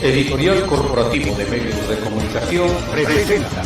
Editorial Corporativo de Medios de Comunicación presenta.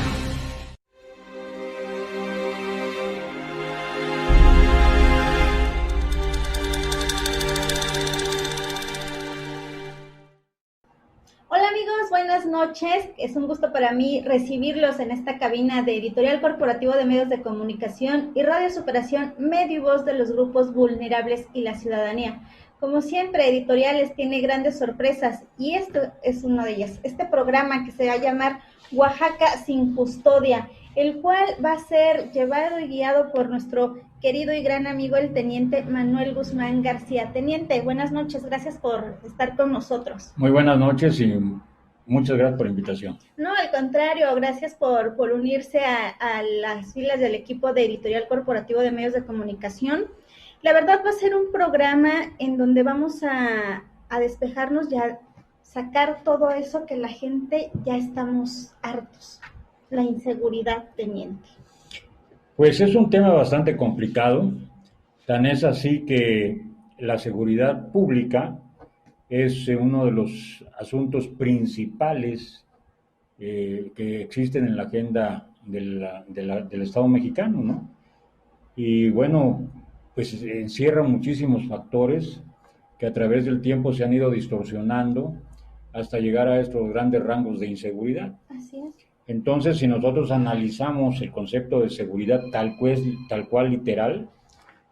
Hola amigos, buenas noches. Es un gusto para mí recibirlos en esta cabina de Editorial Corporativo de Medios de Comunicación y Radio Superación, medio y voz de los grupos vulnerables y la ciudadanía. Como siempre, Editoriales tiene grandes sorpresas y esto es una de ellas. Este programa que se va a llamar Oaxaca sin custodia, el cual va a ser llevado y guiado por nuestro querido y gran amigo el Teniente Manuel Guzmán García. Teniente, buenas noches, gracias por estar con nosotros. Muy buenas noches y muchas gracias por la invitación. No, al contrario, gracias por unirse a las filas del equipo de Editorial Corporativo de Medios de Comunicación. La verdad va a ser un programa en donde vamos a despejarnos y a sacar todo eso que la gente ya estamos hartos, la inseguridad, teniente. Pues es un tema bastante complicado, tan es así que la seguridad pública es uno de los asuntos principales que existen en la agenda del Estado mexicano, ¿no? Y bueno, pues encierra muchísimos factores que a través del tiempo se han ido distorsionando hasta llegar a estos grandes rangos de inseguridad. Así es. Entonces, si nosotros analizamos el concepto de seguridad tal cual literal,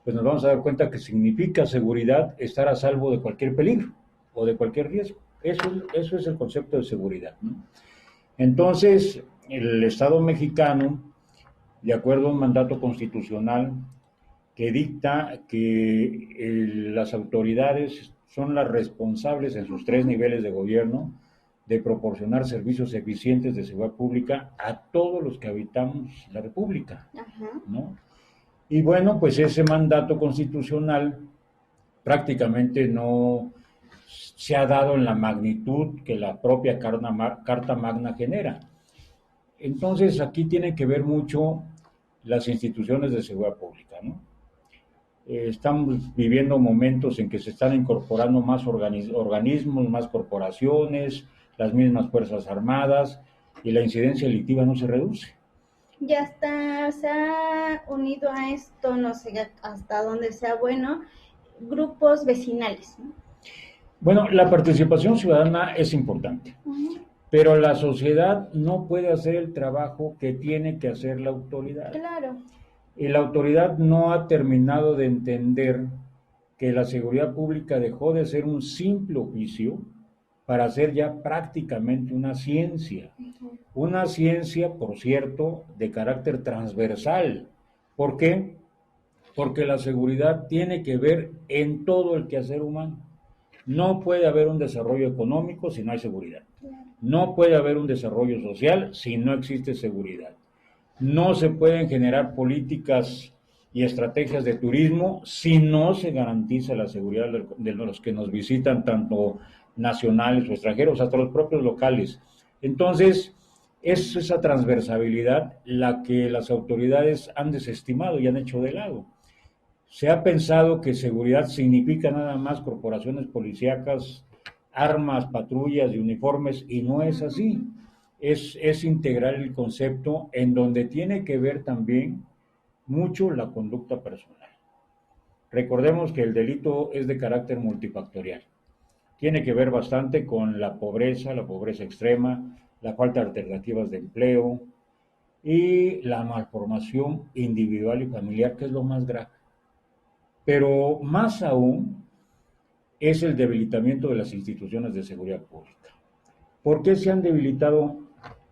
pues nos vamos a dar cuenta que significa seguridad estar a salvo de cualquier peligro o de cualquier riesgo. Eso es el concepto de seguridad, ¿no? Entonces, el Estado mexicano, de acuerdo a un mandato constitucional que dicta que las autoridades son las responsables en sus 3 niveles de gobierno de proporcionar servicios eficientes de seguridad pública a todos los que habitamos la República, ¿no? Y bueno, pues ese mandato constitucional prácticamente no se ha dado en la magnitud que la propia Carta Magna genera. Entonces aquí tienen que ver mucho las instituciones de seguridad pública, ¿no? Estamos viviendo momentos en que se están incorporando más organismos, más corporaciones, las mismas Fuerzas Armadas, y la incidencia delictiva no se reduce. Ya está, se ha unido a esto, no sé hasta dónde sea bueno, grupos vecinales, ¿no? Bueno, la participación ciudadana es importante, pero la sociedad no puede hacer el trabajo que tiene que hacer la autoridad. Claro. Y la autoridad no ha terminado de entender que la seguridad pública dejó de ser un simple oficio para ser ya prácticamente una ciencia. Una ciencia, por cierto, de carácter transversal. ¿Por qué? Porque la seguridad tiene que ver en todo el quehacer humano. No puede haber un desarrollo económico si no hay seguridad. No puede haber un desarrollo social si no existe seguridad. No se pueden generar políticas y estrategias de turismo si no se garantiza la seguridad de los que nos visitan, tanto nacionales o extranjeros, hasta los propios locales. Entonces, es esa transversalidad la que las autoridades han desestimado y han hecho de lado. Se ha pensado que seguridad significa nada más corporaciones policíacas, armas, patrullas y uniformes, y no es así. Es integrar el concepto en donde tiene que ver también mucho la conducta personal. Recordemos que el delito es de carácter multifactorial. Tiene que ver bastante con la pobreza extrema, la falta de alternativas de empleo y la malformación individual y familiar, que es lo más grave. Pero más aún es el debilitamiento de las instituciones de seguridad pública. ¿Por qué se han debilitado?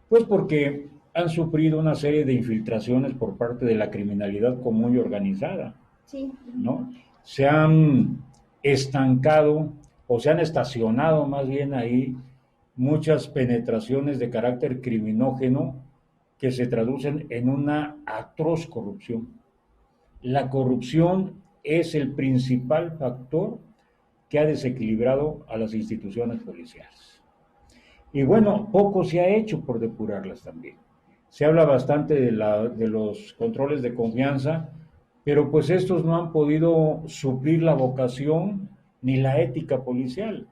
Pues porque han sufrido una serie de infiltraciones por parte de la criminalidad común y organizada, sí, ¿no? Se han estancado o se han estacionado más bien ahí muchas penetraciones de carácter criminógeno que se traducen en una atroz corrupción. La corrupción es el principal factor que ha desequilibrado a las instituciones policiales. Y bueno, poco se ha hecho por depurarlas también. Se habla bastante de los controles de confianza, pero pues estos no han podido suplir la vocación ni la ética policial.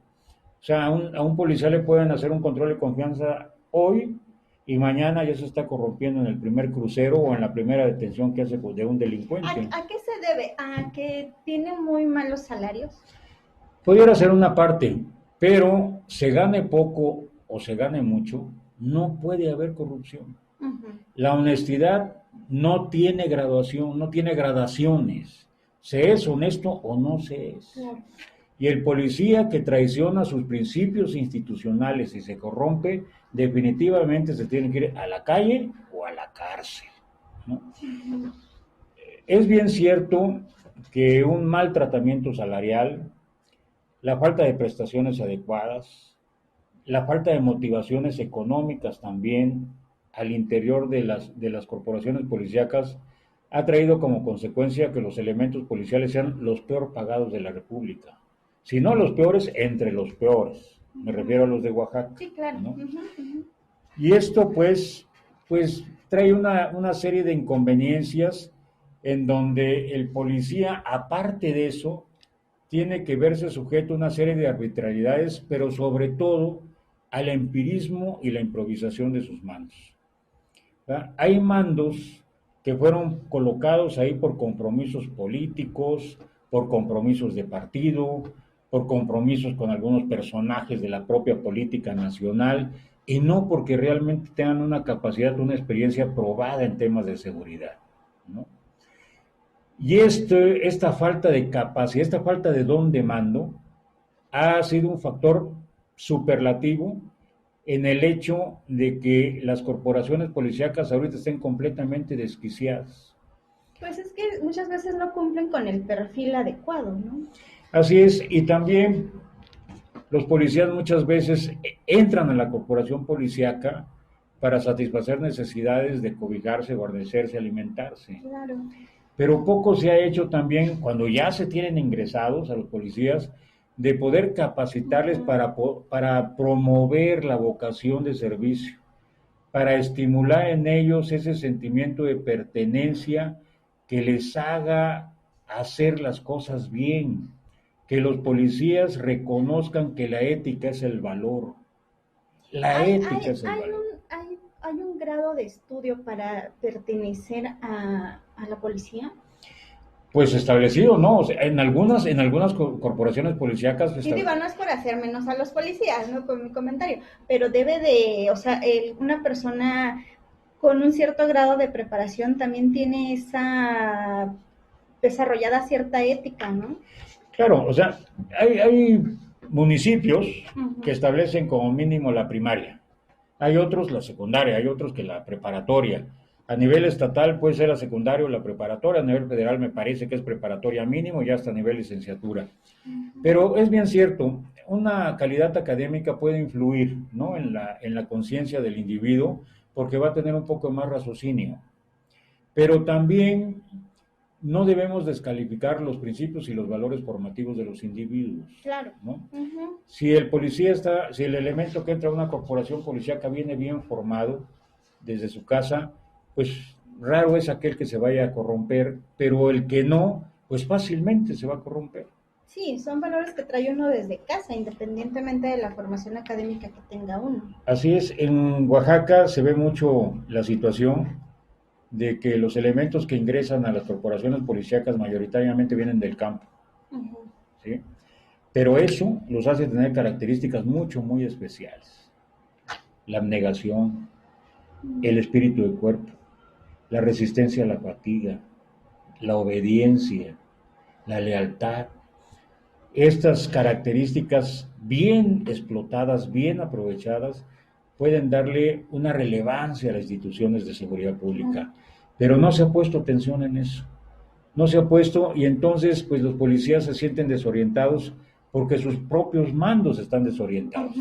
sea, a un policía le pueden hacer un control de confianza hoy y mañana ya se está corrompiendo en el primer crucero o en la primera detención que hace de un delincuente. ¿A qué se debe? ¿A que tiene muy malos salarios? Pudiera ser una parte, pero se gane poco o se gane mucho, no puede haber corrupción. Ujú. La honestidad no tiene graduación, no tiene gradaciones. Se es honesto o no se es. Claro. Y el policía que traiciona sus principios institucionales y se corrompe, definitivamente se tiene que ir a la calle o a la cárcel, ¿no? Ujú. Es bien cierto que un mal tratamiento salarial, la falta de prestaciones adecuadas, la falta de motivaciones económicas también al interior de las corporaciones policíacas ha traído como consecuencia que los elementos policiales sean los peor pagados de la República. Si no los peores, entre los peores. Me refiero a los de Oaxaca. Sí, claro. ¿no? Ujú, ujú. Y esto pues trae una serie de inconveniencias en donde el policía, aparte de eso, tiene que verse sujeto a una serie de arbitrariedades, pero sobre todo al empirismo y la improvisación de sus mandos. ¿Verdad? Hay mandos que fueron colocados ahí por compromisos políticos, por compromisos de partido, por compromisos con algunos personajes de la propia política nacional, y no porque realmente tengan una capacidad, una experiencia probada en temas de seguridad, ¿no? Y esta falta de capacidad, esta falta de don de mando, ha sido un factor superlativo en el hecho de que las corporaciones policíacas ahorita estén completamente desquiciadas. Pues es que muchas veces no cumplen con el perfil adecuado, ¿no? Así es, y también los policías muchas veces entran a la corporación policíaca para satisfacer necesidades de cobijarse, guarecerse, alimentarse. Claro. Pero poco se ha hecho también cuando ya se tienen ingresados a los policías de poder capacitarles para promover la vocación de servicio, para estimular en ellos ese sentimiento de pertenencia que les haga hacer las cosas bien, que los policías reconozcan que la ética es el valor. La ética es el valor. Hay un grado de estudio para pertenecer a la policía. Pues establecido, ¿no? O sea, en algunas corporaciones policíacas. Y digo, no es por hacer menos a los policías, ¿no? Con mi comentario, pero debe de, o sea, una persona con un cierto grado de preparación también tiene esa desarrollada cierta ética, ¿no? Claro, o sea, hay municipios Uh-huh. que establecen como mínimo la primaria, hay otros la secundaria, hay otros que la preparatoria. A nivel estatal puede ser la secundaria o la preparatoria, a nivel federal me parece que es preparatoria mínimo y hasta nivel licenciatura. Uh-huh. Pero es bien cierto, una calidad académica puede influir, ¿no? en la conciencia del individuo, porque va a tener un poco más raciocinio. Pero también no debemos descalificar los principios y los valores formativos de los individuos. Claro. ¿No? Uh-huh. Si el elemento que entra a una corporación policíaca viene bien formado desde su casa, pues raro es aquel que se vaya a corromper, pero el que no, pues fácilmente se va a corromper. Sí, son valores que trae uno desde casa, independientemente de la formación académica que tenga uno. Así es, en Oaxaca se ve mucho la situación de que los elementos que ingresan a las corporaciones policíacas mayoritariamente vienen del campo, Uh-huh. ¿sí? Pero eso los hace tener características muy especiales. La abnegación, el espíritu de cuerpo, la resistencia a la fatiga, la obediencia, la lealtad. Estas características bien explotadas, bien aprovechadas, pueden darle una relevancia a las instituciones de seguridad pública. Pero no se ha puesto atención en eso. No se ha puesto y entonces pues los policías se sienten desorientados porque sus propios mandos están desorientados.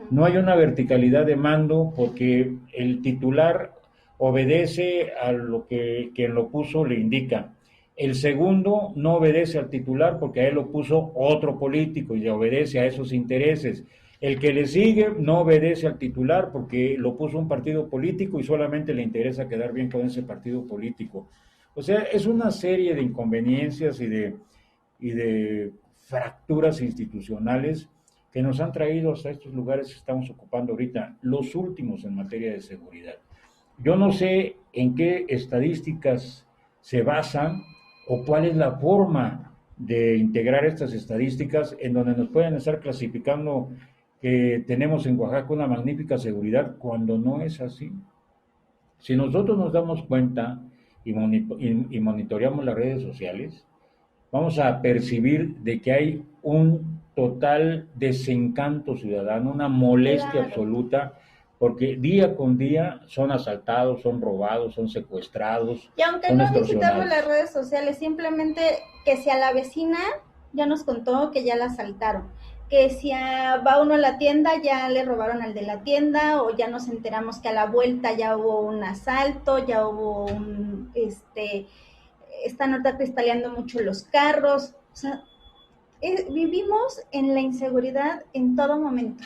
No hay una verticalidad de mando porque el titular obedece a lo que quien lo puso le indica. El segundo no obedece al titular porque a él lo puso otro político y le obedece a esos intereses. El que le sigue no obedece al titular porque lo puso un partido político y solamente le interesa quedar bien con ese partido político. O sea, es una serie de inconveniencias y de fracturas institucionales que nos han traído hasta estos lugares que estamos ocupando ahorita, los últimos en materia de seguridad. Yo no sé en qué estadísticas se basan o cuál es la forma de integrar estas estadísticas en donde nos pueden estar clasificando que tenemos en Oaxaca una magnífica seguridad cuando no es así. Si nosotros nos damos cuenta y monitoreamos las redes sociales, vamos a percibir de que hay un total desencanto ciudadano, una molestia Claro. absoluta, porque día con día son asaltados, son robados, son secuestrados, Y aunque son no visitamos extorsionados. las redes sociales, simplemente que si a la vecina ya nos contó que ya la asaltaron, que si va uno a la tienda ya le robaron al de la tienda, o ya nos enteramos que a la vuelta ya hubo un asalto, ya hubo están ahorita cristaleando mucho los carros. O sea, vivimos en la inseguridad en todo momento.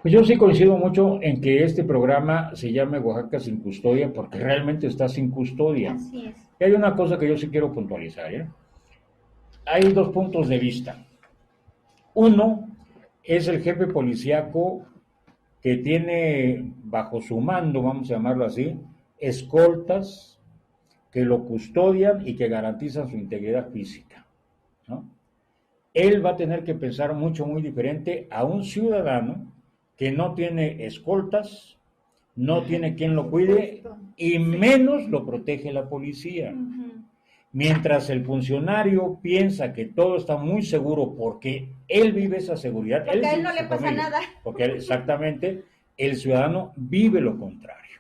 Pues yo sí coincido mucho en que este programa se llame Oaxaca sin custodia, porque realmente está sin custodia. Así es. Y hay una cosa que yo sí quiero puntualizar, ¿eh? Hay dos puntos de vista. Uno es el jefe policíaco que tiene bajo su mando, vamos a llamarlo así, escoltas que lo custodian y que garantizan su integridad física, ¿no? Él va a tener que pensar mucho, muy diferente a un ciudadano que no tiene escoltas, no tiene quien lo cuide y menos lo protege la policía. Mientras el funcionario piensa que todo está muy seguro porque él vive esa seguridad. Porque a él y no su le pasa familia, nada. Porque exactamente, el ciudadano vive lo contrario.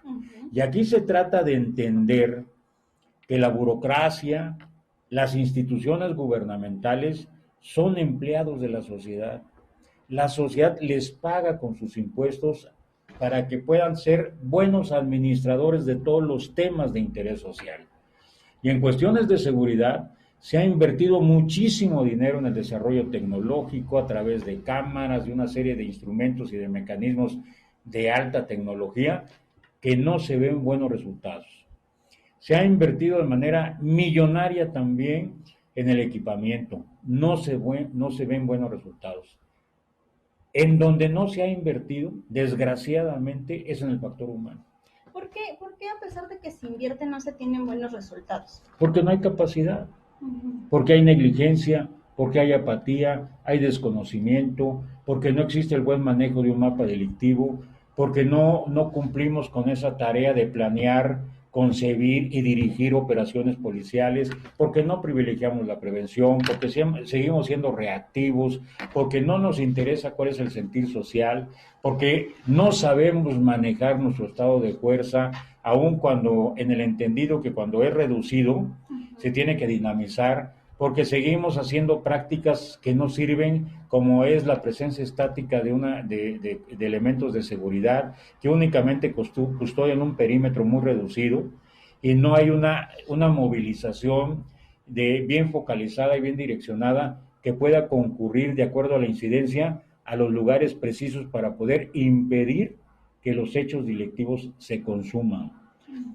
Y aquí se trata de entender que la burocracia, las instituciones gubernamentales son empleados de la sociedad. La sociedad les paga con sus impuestos para que puedan ser buenos administradores de todos los temas de interés social. Y en cuestiones de seguridad, se ha invertido muchísimo dinero en el desarrollo tecnológico a través de cámaras, de una serie de instrumentos y de mecanismos de alta tecnología que no se ven buenos resultados. Se ha invertido de manera millonaria también en el equipamiento, no se ven buenos resultados. En donde no se ha invertido, desgraciadamente, es en el factor humano. ¿Por qué a pesar de que se invierte no se tienen buenos resultados? Porque no hay capacidad, porque hay negligencia, porque hay apatía, hay desconocimiento, porque no existe el buen manejo de un mapa delictivo, porque no cumplimos con esa tarea de planear, concebir y dirigir operaciones policiales, porque no privilegiamos la prevención, porque seguimos siendo reactivos, porque no nos interesa cuál es el sentir social, porque no sabemos manejar nuestro estado de fuerza, aun cuando en el entendido que cuando es reducido se tiene que dinamizar, porque seguimos haciendo prácticas que no sirven, como es la presencia estática de elementos de seguridad que únicamente custodian un perímetro muy reducido y no hay una movilización bien focalizada y bien direccionada que pueda concurrir de acuerdo a la incidencia a los lugares precisos para poder impedir que los hechos delictivos se consuman.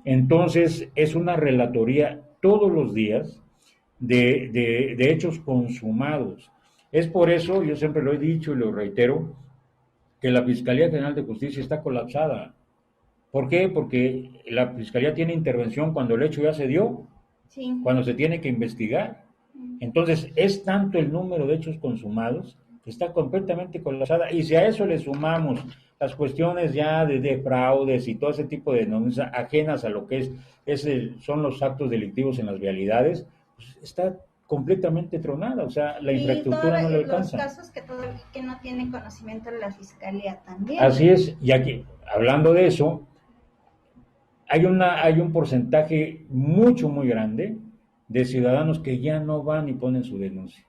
Entonces, es una relatoría todos los días de hechos consumados. Es por eso, yo siempre lo he dicho y lo reitero, que la Fiscalía General de Justicia está colapsada. ¿Por qué? Porque la Fiscalía tiene intervención cuando el hecho ya se dio, sí, cuando se tiene que investigar. Entonces, es tanto el número de hechos consumados que está completamente colapsada. Y si a eso le sumamos las cuestiones ya de fraudes y todo ese tipo de denuncias ajenas a lo que son los actos delictivos en las vialidades, pues está completamente tronada, o sea, la infraestructura no le alcanza. Los casos que no tienen conocimiento de la Fiscalía también. Así es, y aquí, hablando de eso, hay un porcentaje muy grande de ciudadanos que ya no van y ponen su denuncia.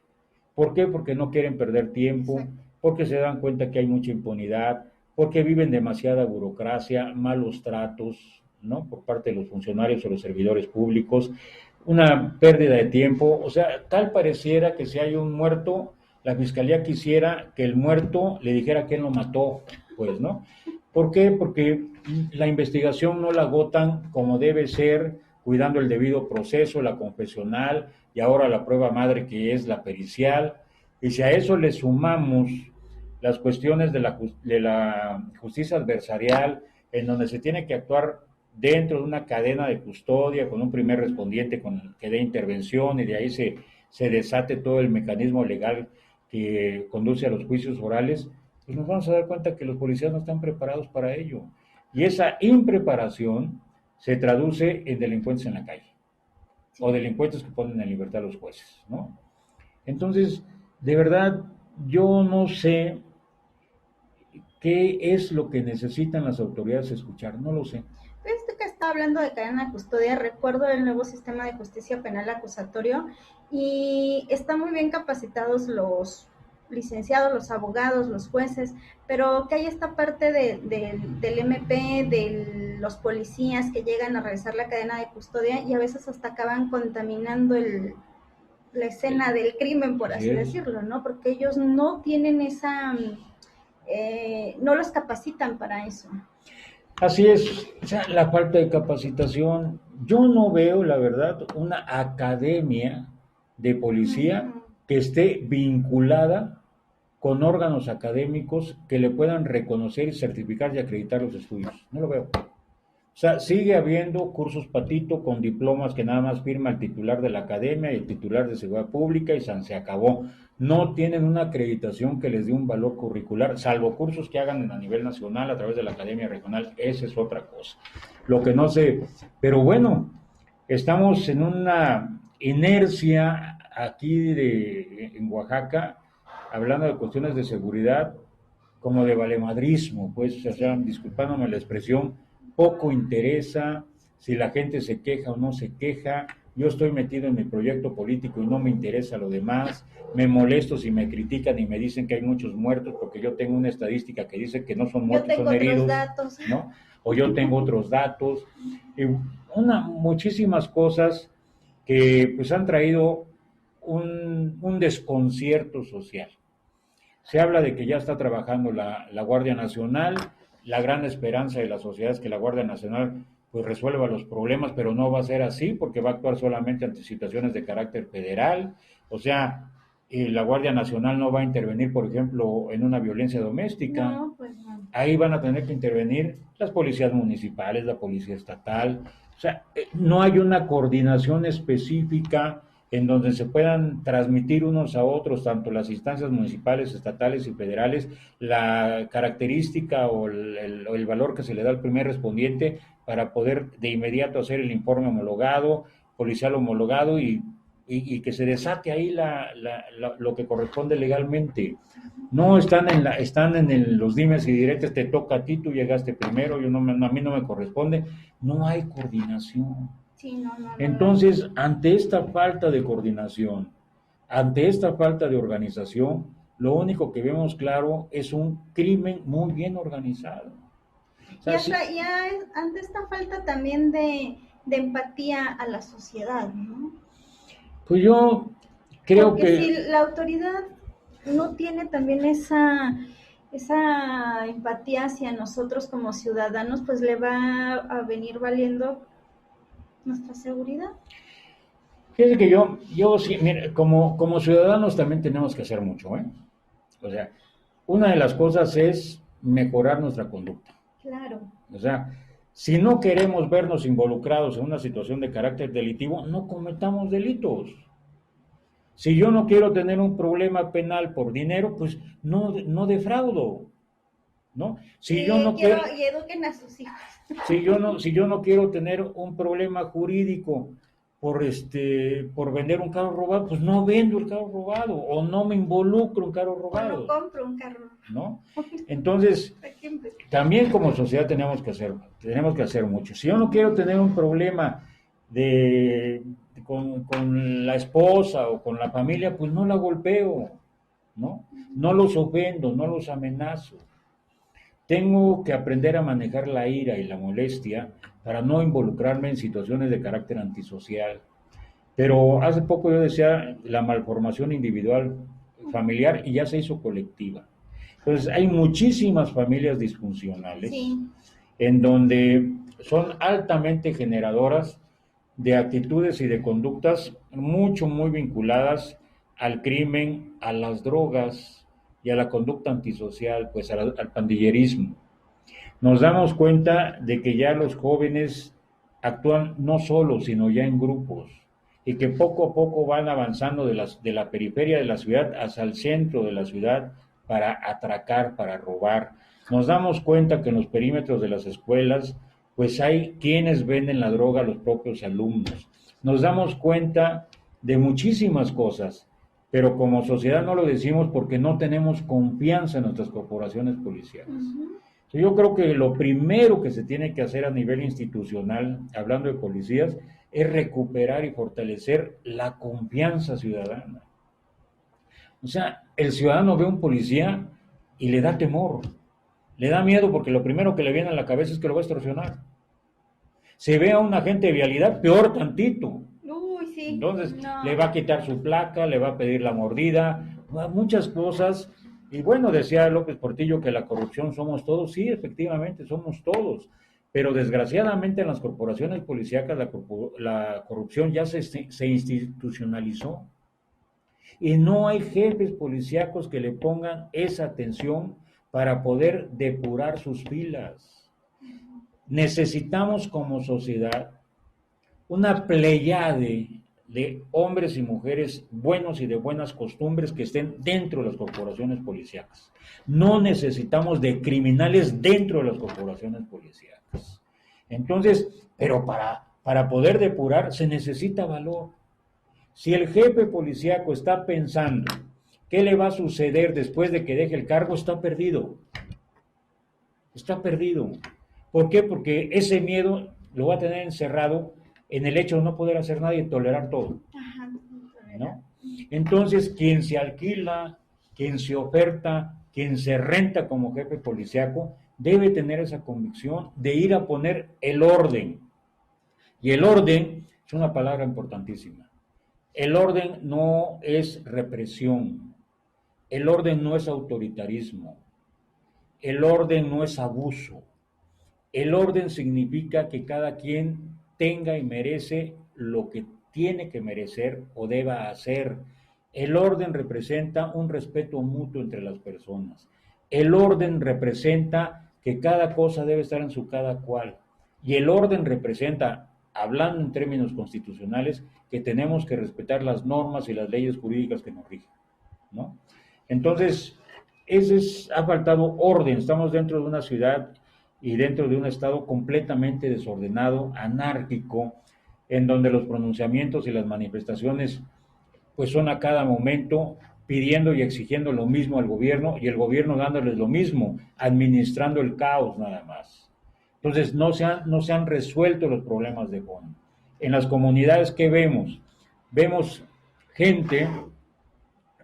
¿Por qué? Porque no quieren perder tiempo, porque se dan cuenta que hay mucha impunidad, porque viven demasiada burocracia, malos tratos, ¿no? Por parte de los funcionarios o los servidores públicos, una pérdida de tiempo, o sea, tal pareciera que si hay un muerto, la Fiscalía quisiera que el muerto le dijera quién lo mató, pues, ¿no? ¿Por qué? Porque la investigación no la agotan como debe ser, cuidando el debido proceso, la confesional y ahora la prueba madre que es la pericial. Y si a eso le sumamos las cuestiones de la justicia adversarial, en donde se tiene que actuar dentro de una cadena de custodia con un primer respondiente que dé intervención y de ahí se desate todo el mecanismo legal que conduce a los juicios orales, pues nos vamos a dar cuenta que los policías no están preparados para ello. Y esa impreparación se traduce en delincuentes en la calle, o delincuentes que ponen en libertad a los jueces, ¿no? Entonces, de verdad, yo no sé qué es lo que necesitan las autoridades escuchar, no lo sé. Esto que está hablando de cadena de custodia, recuerdo el nuevo sistema de justicia penal acusatorio y están muy bien capacitados los licenciados, los abogados, los jueces, pero que hay esta parte del MP, de los policías que llegan a realizar la cadena de custodia y a veces hasta acaban contaminando la escena del crimen, por así decirlo, ¿no? Porque ellos no tienen no los capacitan para eso. Así es, o sea, la falta de capacitación. Yo no veo, la verdad, una academia de policía que esté vinculada con órganos académicos que le puedan reconocer y certificar y acreditar los estudios. No lo veo. O sea, sigue habiendo cursos patito con diplomas que nada más firma el titular de la academia y el titular de seguridad pública y se acabó. No tienen una acreditación que les dé un valor curricular, salvo cursos que hagan a nivel nacional a través de la academia regional, esa es otra cosa. Lo que no sé, pero bueno, estamos en una inercia aquí en Oaxaca, hablando de cuestiones de seguridad, como de valemadrismo, pues, o sea, disculpándome la expresión, poco interesa si la gente se queja o no se queja. Yo estoy metido en mi proyecto político y no me interesa lo demás. Me molesto si me critican y me dicen que hay muchos muertos porque yo tengo una estadística que dice que no son muertos, son heridos, ¿no? O yo tengo otros datos. Y muchísimas cosas que pues han traído un desconcierto social. Se habla de que ya está trabajando la Guardia Nacional. La gran esperanza de la sociedad es que la Guardia Nacional pues resuelva los problemas, pero no va a ser así porque va a actuar solamente ante situaciones de carácter federal. O sea, la Guardia Nacional no va a intervenir, por ejemplo, en una violencia doméstica. No, pues no. Ahí van a tener que intervenir las policías municipales, la policía estatal. O sea, no hay una coordinación específica en donde se puedan transmitir unos a otros, tanto las instancias municipales, estatales y federales, la característica o el valor que se le da al primer respondiente para poder de inmediato hacer el informe homologado, policial homologado y que se desate ahí lo que corresponde legalmente. No están en los dimes y diretes, te toca a ti, tú llegaste primero, a mí no me corresponde. No hay coordinación. Sí, no. Entonces, ante esta falta de coordinación, ante esta falta de organización, lo único que vemos claro es un crimen muy bien organizado. O sea, ante esta falta también de empatía a la sociedad, ¿no? Pues yo creo porque que... si la autoridad no tiene también esa empatía hacia nosotros como ciudadanos, pues le va a venir valiendo nuestra seguridad. Fíjate que yo sí, mira, como ciudadanos también tenemos que hacer mucho, ¿eh? O sea, una de las cosas es mejorar nuestra conducta. Claro. O sea, si no queremos vernos involucrados en una situación de carácter delictivo, no cometamos delitos. Si yo no quiero tener un problema penal por dinero, pues no defraudo, ¿no? Si yo no quiero, y eduquen a sus hijos. Si yo no quiero tener un problema jurídico por vender un carro robado, pues no vendo el carro robado o no me involucro en carro robado. O no compro un carro. ¿No? Entonces, también como sociedad tenemos que hacer mucho. Si yo no quiero tener un problema con la esposa o con la familia, pues no la golpeo, ¿no? No los ofendo, no los amenazo. Tengo que aprender a manejar la ira y la molestia para no involucrarme en situaciones de carácter antisocial. Pero hace poco yo decía la malformación individual familiar y ya se hizo colectiva. Entonces hay muchísimas familias disfuncionales en donde son altamente generadoras de actitudes y de conductas muy vinculadas al crimen, a las drogas, y a la conducta antisocial, pues al pandillerismo. Nos damos cuenta de que ya los jóvenes actúan no solos, sino ya en grupos, y que poco a poco van avanzando de la periferia de la ciudad hacia el centro de la ciudad para atracar, para robar. Nos damos cuenta que en los perímetros de las escuelas, pues hay quienes venden la droga a los propios alumnos. Nos damos cuenta de muchísimas cosas, pero como sociedad no lo decimos porque no tenemos confianza en nuestras corporaciones policiales. Yo creo que lo primero que se tiene que hacer a nivel institucional, hablando de policías, es recuperar y fortalecer la confianza ciudadana. O sea, el ciudadano ve a un policía y le da temor, le da miedo porque lo primero que le viene a la cabeza es que lo va a extorsionar. Se ve a un agente de vialidad, peor tantito. Uy, sí. Entonces, No. le va a quitar su placa, le va a pedir la mordida, muchas cosas. Y bueno, decía López Portillo que la corrupción somos todos. Sí, efectivamente, somos todos. Pero desgraciadamente en las corporaciones policíacas la corrupción ya se institucionalizó. Y no hay jefes policíacos que le pongan esa atención para poder depurar sus filas. Necesitamos como sociedad una pléyade de hombres y mujeres buenos y de buenas costumbres que estén dentro de las corporaciones policíacas. No necesitamos de criminales dentro de las corporaciones policíacas. Entonces, pero para poder depurar se necesita valor. Si el jefe policíaco está pensando qué le va a suceder después de que deje el cargo, está perdido. Está perdido. ¿Por qué? Porque ese miedo lo va a tener encerrado en el hecho de no poder hacer nada y tolerar todo. Ajá, ¿No? Entonces, quien se alquila, quien se oferta, quien se renta como jefe policíaco, debe tener esa convicción de ir a poner el orden. Y el orden es una palabra importantísima. El orden no es represión. El orden no es autoritarismo. El orden no es abuso. El orden significa que cada quien tenga y merece lo que tiene que merecer o deba hacer. El orden representa un respeto mutuo entre las personas. El orden representa que cada cosa debe estar en su cada cual. Y el orden representa, hablando en términos constitucionales, que tenemos que respetar las normas y las leyes jurídicas que nos rigen, ¿no? Entonces, ha faltado orden. Estamos dentro de una ciudad y dentro de un estado completamente desordenado, anárquico, en donde los pronunciamientos y las manifestaciones pues son a cada momento pidiendo y exigiendo lo mismo al gobierno y el gobierno dándoles lo mismo, administrando el caos nada más. Entonces no se han resuelto los problemas de fondo. En las comunidades, ¿qué vemos? Vemos gente,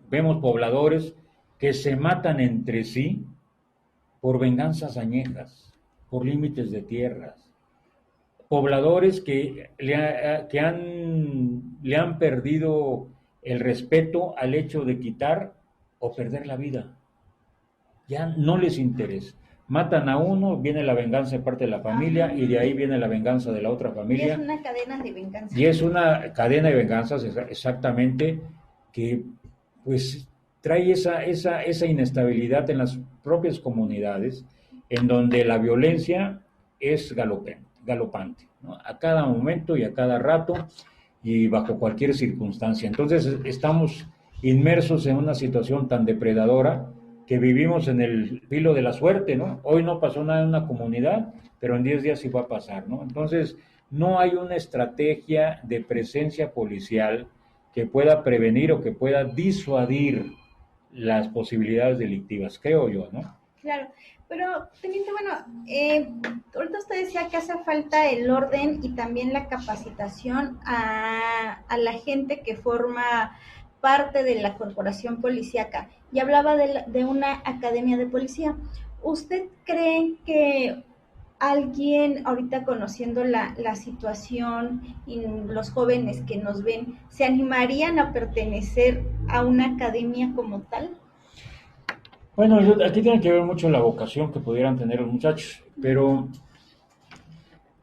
vemos pobladores que se matan entre sí por venganzas añejas, por límites de tierras. Pobladores que le han perdido el respeto al hecho de quitar o perder la vida. Ya no les interesa. Matan a uno, viene la venganza de parte de la familia y de ahí viene la venganza de la otra familia. Y es una cadena de venganza. Y es una cadena de venganzas exactamente que pues trae esa inestabilidad en las propias comunidades, en donde la violencia es galopante, ¿no? A cada momento y a cada rato y bajo cualquier circunstancia. Entonces estamos inmersos en una situación tan depredadora que vivimos en el filo de la suerte, ¿no? Hoy no pasó nada en una comunidad, pero en 10 días sí va a pasar, ¿no? Entonces no hay una estrategia de presencia policial que pueda prevenir o que pueda disuadir las posibilidades delictivas, creo yo, ¿no? Claro, pero teniente, bueno, ahorita usted decía que hace falta el orden y también la capacitación a la gente que forma parte de la corporación policíaca y hablaba de una academia de policía. ¿Usted cree que alguien ahorita conociendo la situación y los jóvenes que nos ven, se animarían a pertenecer a una academia como tal? Bueno, aquí tiene que ver mucho la vocación que pudieran tener los muchachos, pero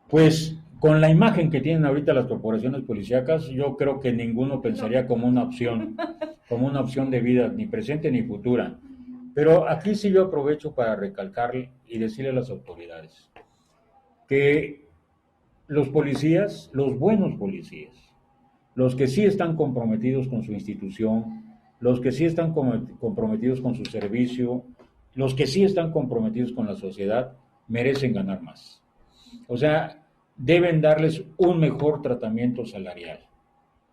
pues con la imagen que tienen ahorita las corporaciones policíacas, yo creo que ninguno pensaría como una opción de vida, ni presente ni futura. Pero aquí sí yo aprovecho para recalcar y decirle a las autoridades que los policías, los buenos policías, los que sí están comprometidos con su institución, los que sí están comprometidos con su servicio, los que sí están comprometidos con la sociedad, merecen ganar más. O sea, deben darles un mejor tratamiento salarial,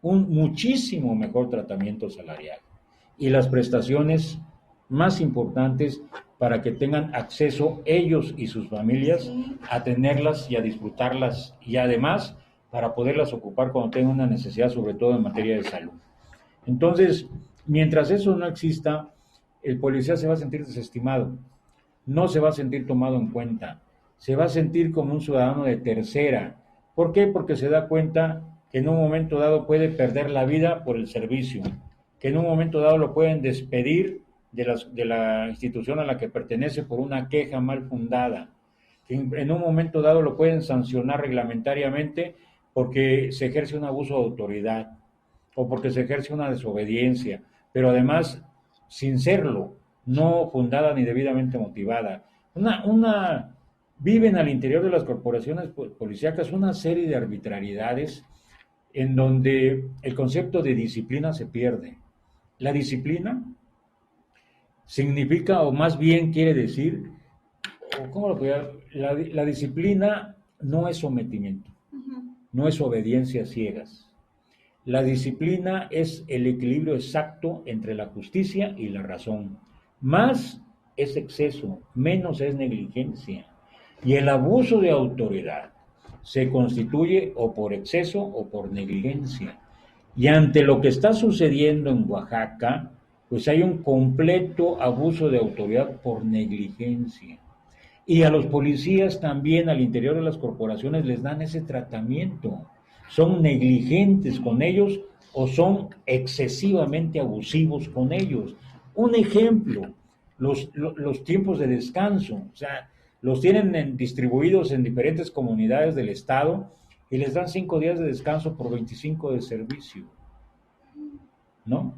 un muchísimo mejor tratamiento salarial. Y las prestaciones más importantes para que tengan acceso ellos y sus familias a tenerlas y a disfrutarlas y además para poderlas ocupar cuando tengan una necesidad, sobre todo en materia de salud. Entonces, mientras eso no exista, el policía se va a sentir desestimado, no se va a sentir tomado en cuenta, se va a sentir como un ciudadano de tercera. ¿Por qué? Porque se da cuenta que en un momento dado puede perder la vida por el servicio, que en un momento dado lo pueden despedir de la institución a la que pertenece por una queja mal fundada, que en un momento dado lo pueden sancionar reglamentariamente porque se ejerce un abuso de autoridad o porque se ejerce una desobediencia, pero además sin serlo, no fundada ni debidamente motivada. Viven al interior de las corporaciones policíacas una serie de arbitrariedades en donde el concepto de disciplina se pierde. La disciplina significa, o más bien quiere decir, ¿cómo lo podría? La disciplina no es sometimiento, no es obediencia a ciegas. La disciplina es el equilibrio exacto entre la justicia y la razón. Más es exceso, menos es negligencia. Y el abuso de autoridad se constituye o por exceso o por negligencia. Y ante lo que está sucediendo en Oaxaca, pues hay un completo abuso de autoridad por negligencia. Y a los policías también al interior de las corporaciones les dan ese tratamiento. Son negligentes con ellos o son excesivamente abusivos con ellos. Un ejemplo, los tiempos de descanso, o sea, los tienen distribuidos en diferentes comunidades del estado y les dan 5 días de descanso por 25 de servicio, ¿no?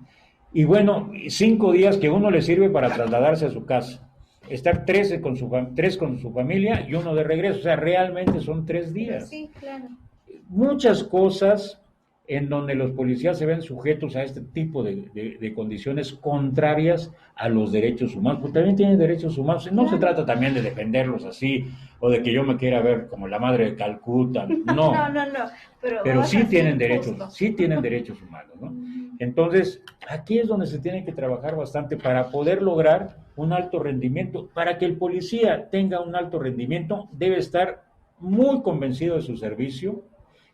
Y bueno, 5 días que uno le sirve para trasladarse a su casa, estar 3 con su familia y uno de regreso, o sea, realmente son 3 días. Sí, claro. Muchas cosas en donde los policías se ven sujetos a este tipo de condiciones contrarias a los derechos humanos, porque también tienen derechos humanos. No se trata también de defenderlos así, o de que yo me quiera ver como la madre de Calcuta, no. No. Pero sí tienen derechos humanos, ¿no? Entonces, aquí es donde se tiene que trabajar bastante para poder lograr un alto rendimiento. Para que el policía tenga un alto rendimiento, debe estar muy convencido de su servicio,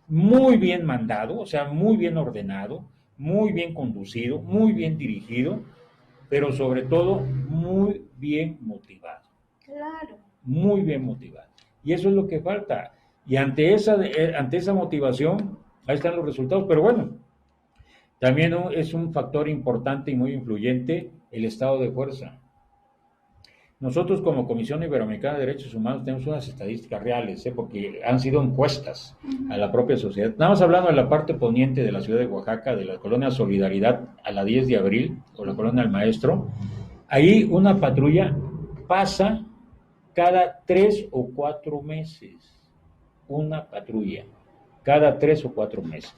muy bien mandado, o sea, muy bien ordenado, muy bien conducido, muy bien dirigido, pero sobre todo muy bien motivado. Claro. Muy bien motivado. Y eso es lo que falta. Y ante esa motivación, ahí están los resultados. Pero bueno, también es un factor importante y muy influyente el estado de fuerza. Nosotros como Comisión Iberoamericana de Derechos Humanos tenemos unas estadísticas reales, porque han sido encuestas a la propia sociedad. Nada más hablando de la parte poniente de la ciudad de Oaxaca, de la colonia Solidaridad a la 10 de abril, o la colonia del Maestro, ahí una patrulla pasa cada 3 o 4 meses. Una patrulla, cada 3 o 4 meses.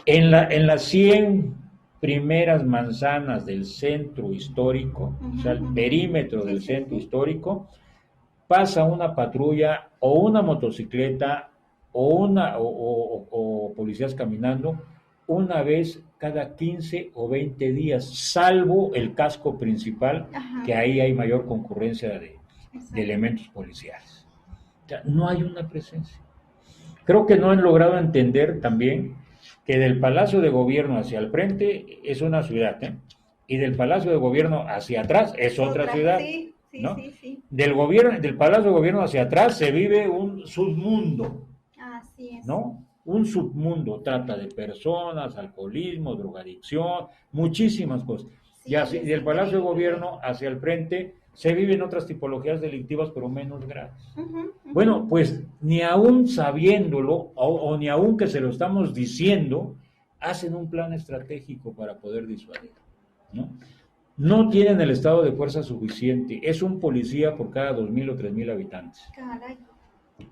En las 100 primeras manzanas del centro histórico, o sea, el perímetro del centro histórico, pasa una patrulla o una motocicleta o policías caminando una vez cada 15 o 20 días, salvo el casco principal, que ahí hay mayor concurrencia de elementos policiales. O sea, no hay una presencia. Creo que no han logrado entender también que del Palacio de Gobierno hacia el frente es una ciudad, y del Palacio de Gobierno hacia atrás es otra ciudad, sí, ¿no? Sí. Del Palacio de Gobierno hacia atrás se vive un submundo, Así es. ¿no? Un submundo, trata de personas, alcoholismo, drogadicción, muchísimas cosas. Y así, del Palacio de Gobierno hacia el frente se viven otras tipologías delictivas, pero menos graves. Bueno, pues ni aún sabiéndolo, o ni aún que se lo estamos diciendo, hacen un plan estratégico para poder disuadir, ¿no? no tienen el estado de fuerza suficiente. Es un policía por cada 2,000 o 3,000 habitantes, Caray.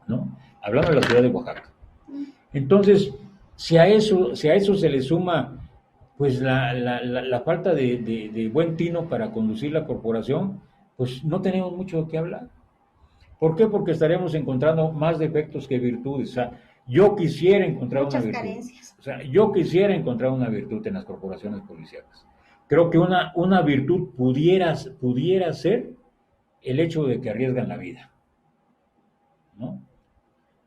¿no? Hablando de la ciudad de Oaxaca. Entonces, si a eso se le suma pues la falta de buen tino para conducir la corporación, pues no tenemos mucho de qué hablar. ¿Por qué? Porque estaríamos encontrando más defectos que virtudes. O sea, yo quisiera encontrar Muchas una virtud. carencias. O sea, yo quisiera encontrar una virtud en las corporaciones policiales. Creo que una virtud pudiera ser el hecho de que arriesgan la vida, ¿no?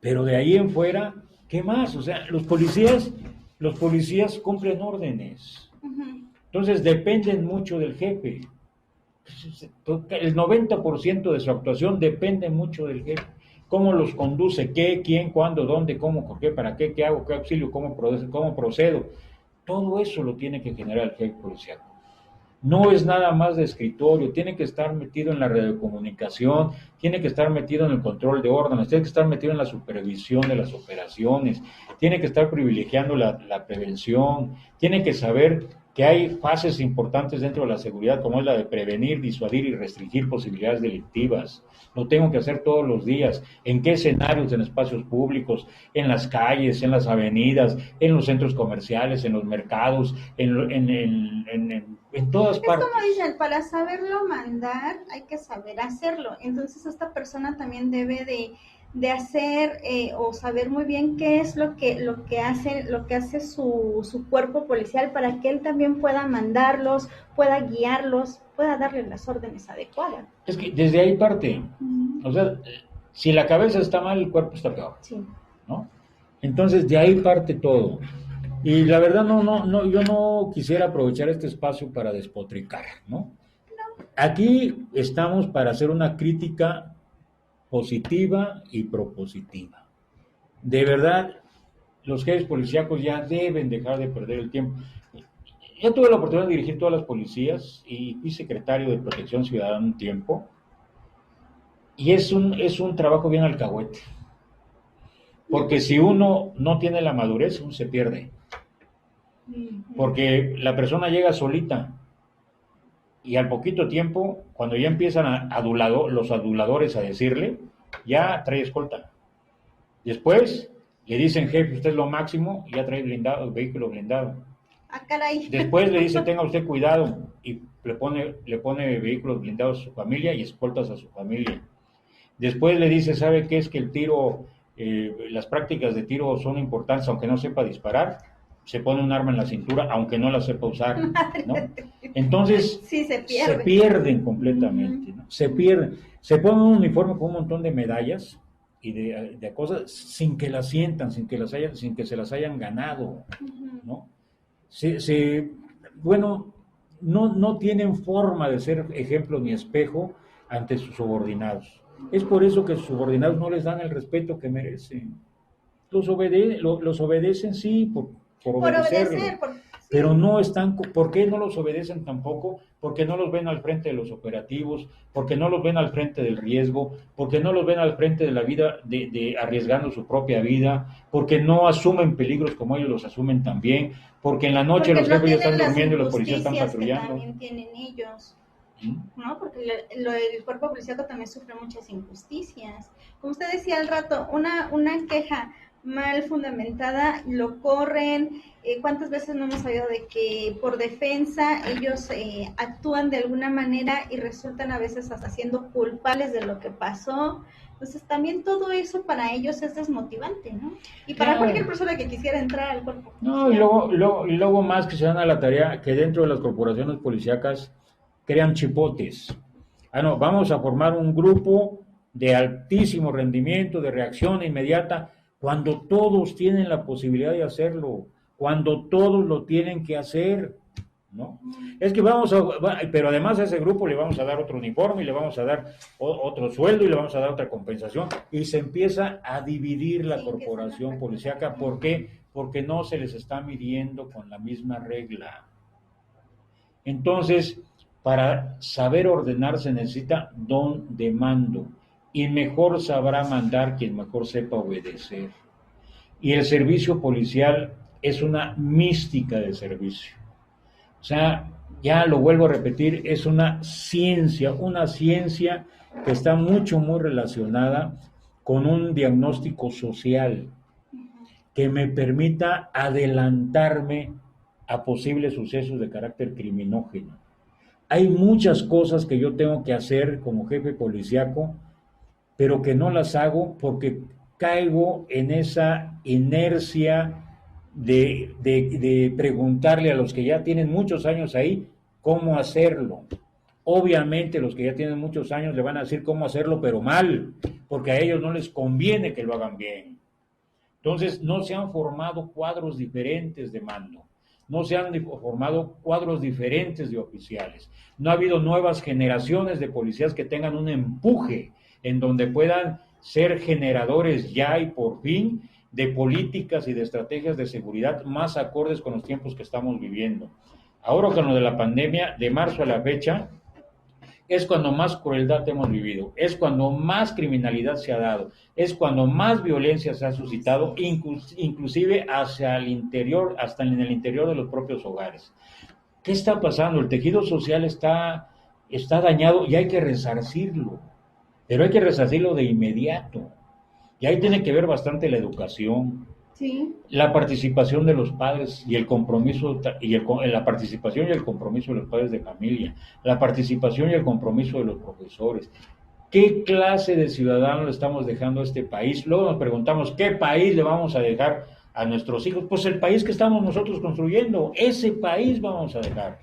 Pero de ahí en fuera, ¿qué más? O sea, los policías cumplen órdenes. Ujú. Entonces dependen mucho del jefe. El 90% de su actuación depende mucho del jefe. Cómo los conduce, qué, quién, cuándo, dónde, cómo, por qué, para qué hago, qué auxilio, cómo procedo. Todo eso lo tiene que generar el jefe policial. No es nada más de escritorio, tiene que estar metido en la radiocomunicación, tiene que estar metido en el control de órdenes, tiene que estar metido en la supervisión de las operaciones, tiene que estar privilegiando la prevención, tiene que saber que hay fases importantes dentro de la seguridad, como es la de prevenir, disuadir y restringir posibilidades delictivas. Lo tengo que hacer todos los días. ¿En qué escenarios? En espacios públicos, en las calles, en las avenidas, en los centros comerciales, en los mercados, en todas Es partes. como dicen, para saberlo mandar hay que saber hacerlo. Entonces esta persona también debe de hacer o saber muy bien qué es lo que hace su cuerpo policial para que él también pueda mandarlos, pueda guiarlos, pueda darle las órdenes adecuadas. Es que desde ahí parte. O sea, si la cabeza está mal, el cuerpo está peor, Sí. ¿no? Entonces de ahí parte todo. Y la verdad no, yo no quisiera aprovechar este espacio para despotricar, ¿no? Aquí estamos para hacer una crítica positiva y propositiva. De verdad, los jefes policíacos ya deben dejar de perder el tiempo. Yo tuve la oportunidad de dirigir todas las policías y fui secretario de Protección Ciudadana un tiempo. Y es un trabajo bien alcahuete. Porque si uno no tiene la madurez, uno se pierde. Porque la persona llega solita y al poquito tiempo, cuando ya empiezan los aduladores a decirle, ya trae escolta. Después le dicen, jefe, usted es lo máximo, y ya trae vehículo blindado. Ah, caray. Después le dice, tenga usted cuidado, y le pone vehículos blindados a su familia y escoltas a su familia. Después le dice, ¿sabe qué? Es que el tiro, las prácticas de tiro son importantes, aunque no sepa disparar, se pone un arma en la cintura, aunque no la sepa usar, ¿no? Entonces, Sí, se se pierde. pierden completamente, ¿no? Se pierden. Se pone un uniforme con un montón de medallas y de cosas sin que las sientan, sin que se las hayan ganado, ¿no? Bueno, no tienen forma de ser ejemplo ni espejo ante sus subordinados. Es por eso que sus subordinados no les dan el respeto que merecen. Los obedecen, sí, por obedecerlo, obedecer, sí. pero no están. ¿Por qué no los obedecen tampoco? Porque no los ven al frente de los operativos, porque no los ven al frente del riesgo, porque no los ven al frente de la vida, de arriesgando su propia vida, porque no asumen peligros como ellos los asumen también, porque en la noche Porque los no jefes ya tienen están las durmiendo y los policías están injusticias que patrullando. también tienen ellos. ¿Mm? ¿No? Porque el cuerpo policiaco también sufre muchas injusticias. Como usted decía al rato, una queja mal fundamentada, lo corren. ¿Cuántas veces no hemos sabido de que por defensa ellos actúan de alguna manera y resultan a veces hasta siendo culpables de lo que pasó? Entonces también todo eso para ellos es desmotivante, ¿no? Y para Claro. cualquier persona que quisiera entrar al cuerpo policial. No, y luego más que se dan a la tarea que dentro de las corporaciones policíacas crean chipotes. No, vamos a formar un grupo de altísimo rendimiento, de reacción inmediata, cuando todos tienen la posibilidad de hacerlo, cuando todos lo tienen que hacer, ¿no? Es que pero además a ese grupo le vamos a dar otro uniforme y le vamos a dar otro sueldo y le vamos a dar otra compensación y se empieza a dividir la corporación policíaca. ¿Por qué? Porque no se les está midiendo con la misma regla. Entonces, para saber ordenar se necesita don de mando y mejor sabrá mandar quien mejor sepa obedecer. Y el servicio policial es una mística de servicio. O sea, ya lo vuelvo a repetir, es una ciencia que está muy relacionada con un diagnóstico social que me permita adelantarme a posibles sucesos de carácter criminógeno. Hay muchas cosas que yo tengo que hacer como jefe policíaco, pero que no las hago porque caigo en esa inercia de preguntarle a los que ya tienen muchos años ahí cómo hacerlo. Obviamente los que ya tienen muchos años le van a decir cómo hacerlo, pero mal, porque a ellos no les conviene que lo hagan bien. Entonces no se han formado cuadros diferentes de mando, no se han formado cuadros diferentes de oficiales, no ha habido nuevas generaciones de policías que tengan un empuje en donde puedan ser generadores ya y por fin de políticas y de estrategias de seguridad más acordes con los tiempos que estamos viviendo. Ahora con lo de la pandemia, de marzo a la fecha, es cuando más crueldad hemos vivido, es cuando más criminalidad se ha dado, es cuando más violencia se ha suscitado, inclusive hacia el interior, hasta en el interior de los propios hogares. ¿Qué está pasando? El tejido social está dañado y hay que resarcirlo, pero hay que resarcirlo de inmediato. Y ahí tiene que ver bastante la educación, Sí. la participación de los padres y el compromiso, la participación y el compromiso de los padres de familia, la participación y el compromiso de los profesores. ¿Qué clase de ciudadanos le estamos dejando a este país? Luego nos preguntamos, ¿qué país le vamos a dejar a nuestros hijos? Pues el país que estamos nosotros construyendo, ese país vamos a dejar.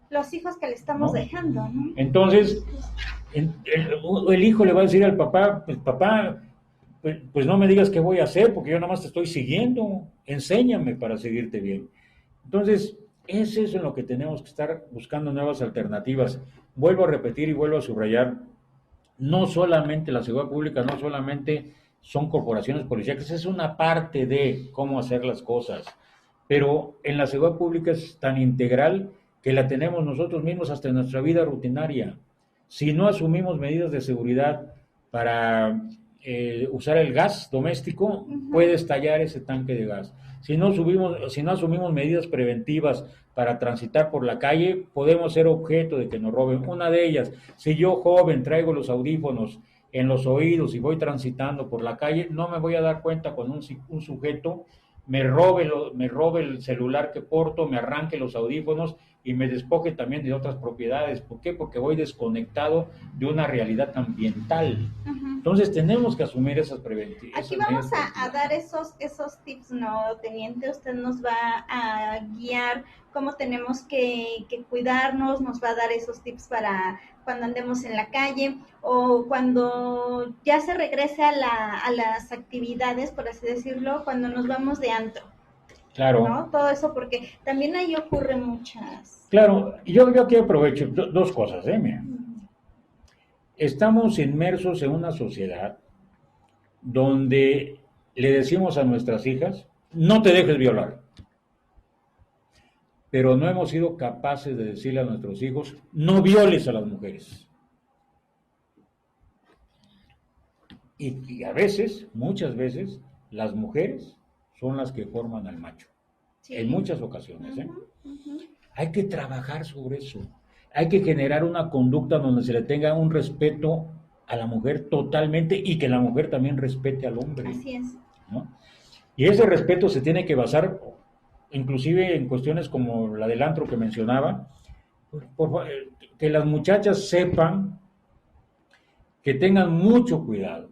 Los hijos que le estamos dejando, ¿no? Entonces, el hijo le va a decir al papá, pues papá, pues no me digas qué voy a hacer, porque yo nada más te estoy siguiendo, enséñame para seguirte bien. Entonces, es eso en lo que tenemos que estar buscando nuevas alternativas. Vuelvo a repetir y vuelvo a subrayar, no solamente la seguridad pública, no solamente son corporaciones policiales, es una parte de cómo hacer las cosas, pero en la seguridad pública es tan integral que la tenemos nosotros mismos hasta en nuestra vida rutinaria. Si no asumimos medidas de seguridad para usar el gas doméstico, puede estallar ese tanque de gas. Si no asumimos medidas preventivas para transitar por la calle, podemos ser objeto de que nos roben. Una de ellas, si yo joven traigo los audífonos en los oídos y voy transitando por la calle, no me voy a dar cuenta cuando un sujeto me robe el celular que porto, me arranque los audífonos y me despoje también de otras propiedades. ¿Por qué? Porque voy desconectado de una realidad ambiental. Entonces tenemos que asumir esas preventivas. Aquí vamos a dar esos tips, ¿no, teniente? Usted nos va a guiar cómo tenemos que cuidarnos, nos va a dar esos tips para cuando andemos en la calle o cuando ya se regrese a las actividades, por así decirlo, cuando nos vamos de antro. Claro. ¿No? Todo eso, porque también ahí ocurren muchas. Claro, yo aquí aprovecho dos cosas, mira. Estamos inmersos en una sociedad donde le decimos a nuestras hijas, no te dejes violar. Pero no hemos sido capaces de decirle a nuestros hijos, no violes a las mujeres. Y a veces, muchas veces, las mujeres son las que forman al macho. Sí. En muchas ocasiones. Hay que trabajar sobre eso. Hay que generar una conducta donde se le tenga un respeto a la mujer totalmente y que la mujer también respete al hombre. Así es. ¿No? Y ese respeto se tiene que basar inclusive en cuestiones como la del antro que mencionaba, que las muchachas sepan, que tengan mucho cuidado